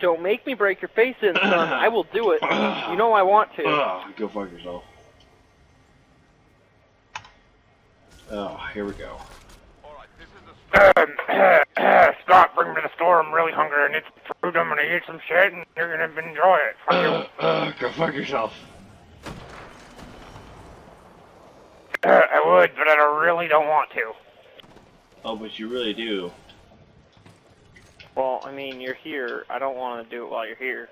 Don't make me break your face in, son. I will do it. You know I want to. Go fuck yourself. Oh, here we go. Scott, bring me to the store. I'm really hungry. I need some food. I'm gonna eat some shit, and you're gonna enjoy it. Fuck you. Go fuck yourself. I would, but I really don't want to. Oh, but you really do. Well, I mean, you're here. I don't want to do it while you're here.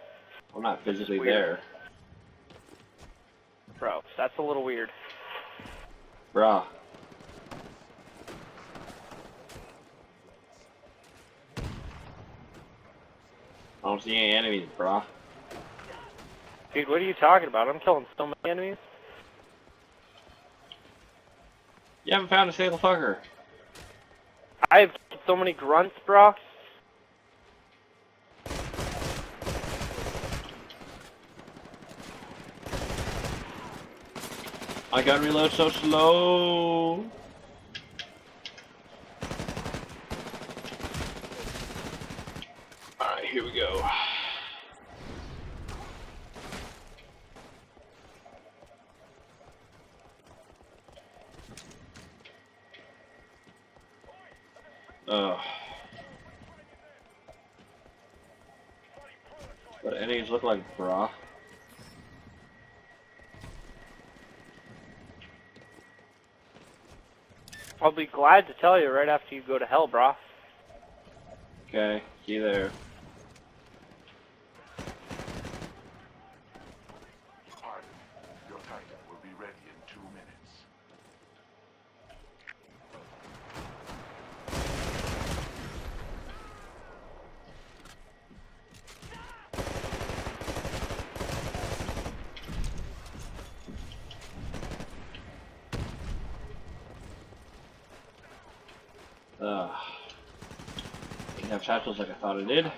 I'm not physically weird. there. Bro, that's a little weird. Bruh. I don't see any enemies, bruh. Dude, what are you talking about? I'm killing so many enemies. You haven't found a single fucker. I have killed so many grunts, bro. I got reload so slow. Alright, here we go. What enemies look like, brah? I'll be glad to tell you right after you go to hell, bro. Okay, see you there. Pardon. Your Titan will be ready in 2 minutes. Didn't have satchels like I thought it did.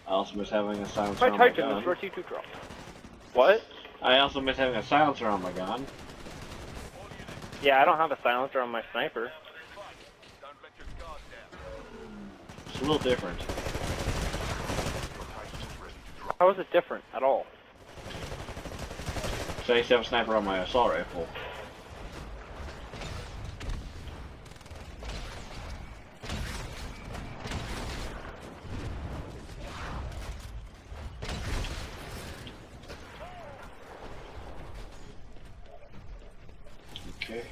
I also miss having a silencer My on my Titan gun. is ready to drop. What? I also miss having a silencer on my gun. Yeah, I don't have a silencer on my sniper. It's a little different. How is it different at all? So I used to have a sniper on my assault rifle. Okay.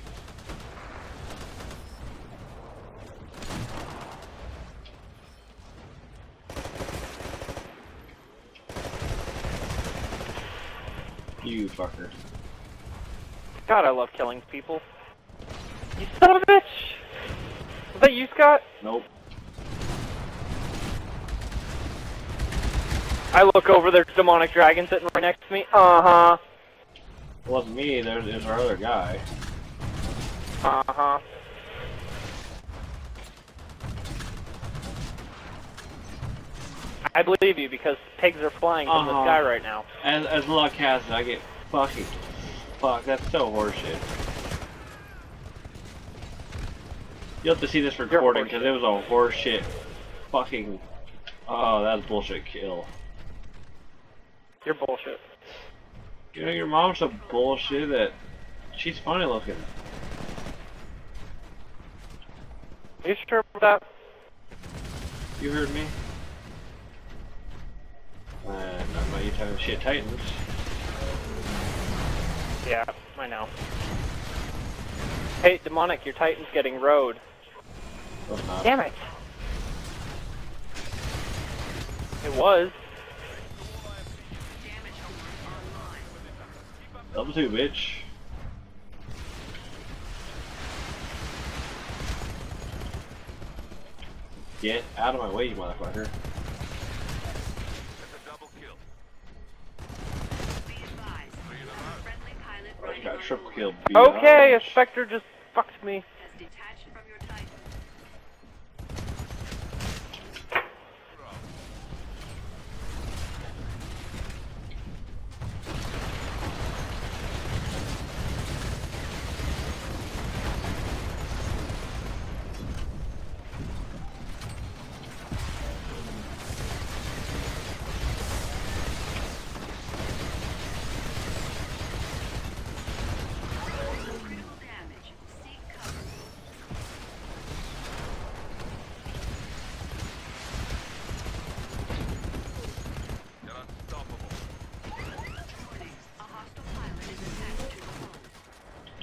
You fucker. God, I love killing people. You son of a bitch! Was that you, Scott? Nope. I look over, there's a demonic dragon sitting right next to me. Uh-huh. It wasn't me, there's our other guy. Uh-huh. I believe you, because pigs are flying from the sky right now. As luck has it, I get fucking... Fuck, that's so horseshit. You'll have to see this recording, because it was a horseshit fucking... Oh, that's bullshit kill. You're bullshit. You know, your mom's so bullshit that she's funny looking. Are you sure about that? You heard me? Not my you talking shit Titans. Yeah, I know. Hey, demonic, your Titan's getting rode. Damn it! It was. Level 2, bitch. Get out of my way, you motherfucker. I got triple kill. Okay, a Spectre just fucked me.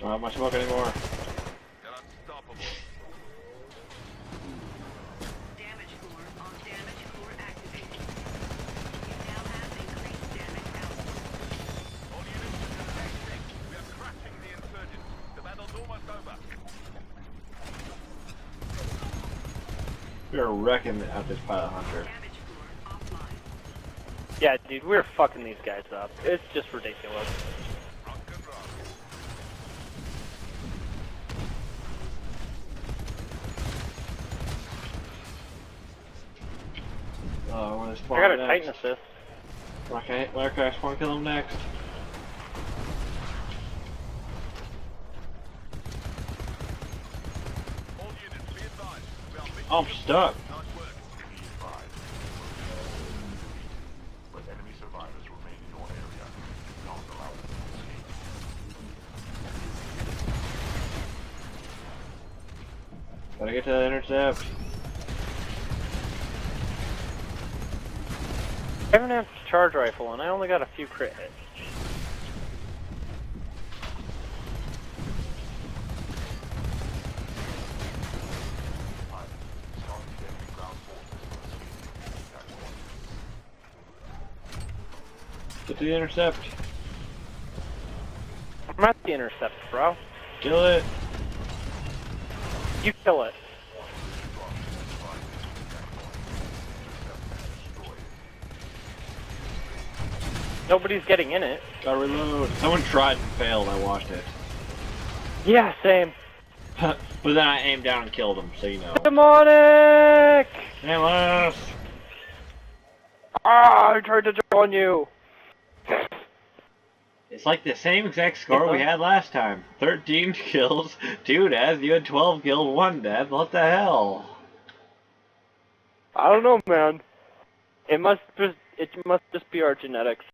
don't have my smoke anymore. They're unstoppable. Damage core on damage core activated. You now have increased damage output. All units to the next thing. We are crushing the insurgents. The battle's almost over. We are wrecking out this pilot hunter. Damage core offline. Yeah, dude, we're fucking these guys up. It's just ridiculous. Rock and roll. Oh, where they I spawn got a next? Titan assist. Where can I spawn kill him next? All units, be advised. We are mission Oh, I'm stuck. Nice work. Be advised. But enemy survivors remain in your area. Don't allow them to escape. Gotta get to that intercept. I have an amp charge rifle and I only got a few crit hits. Stop the enemy ground forces from escaping. That's all. Get to the intercept. I'm at the intercept, bro. Kill it. You kill it. Nobody's getting in it. Gotta reload. Someone tried and failed. I watched it. Yeah, same. But then I aimed down and killed him, so you know. Demonic! Nameless! Ah, I tried to join you. It's like the same exact score we had last time. 13 kills, 2 deaths. You had 12 kills, 1 death. What the hell? I don't know, man. It must just be our genetics.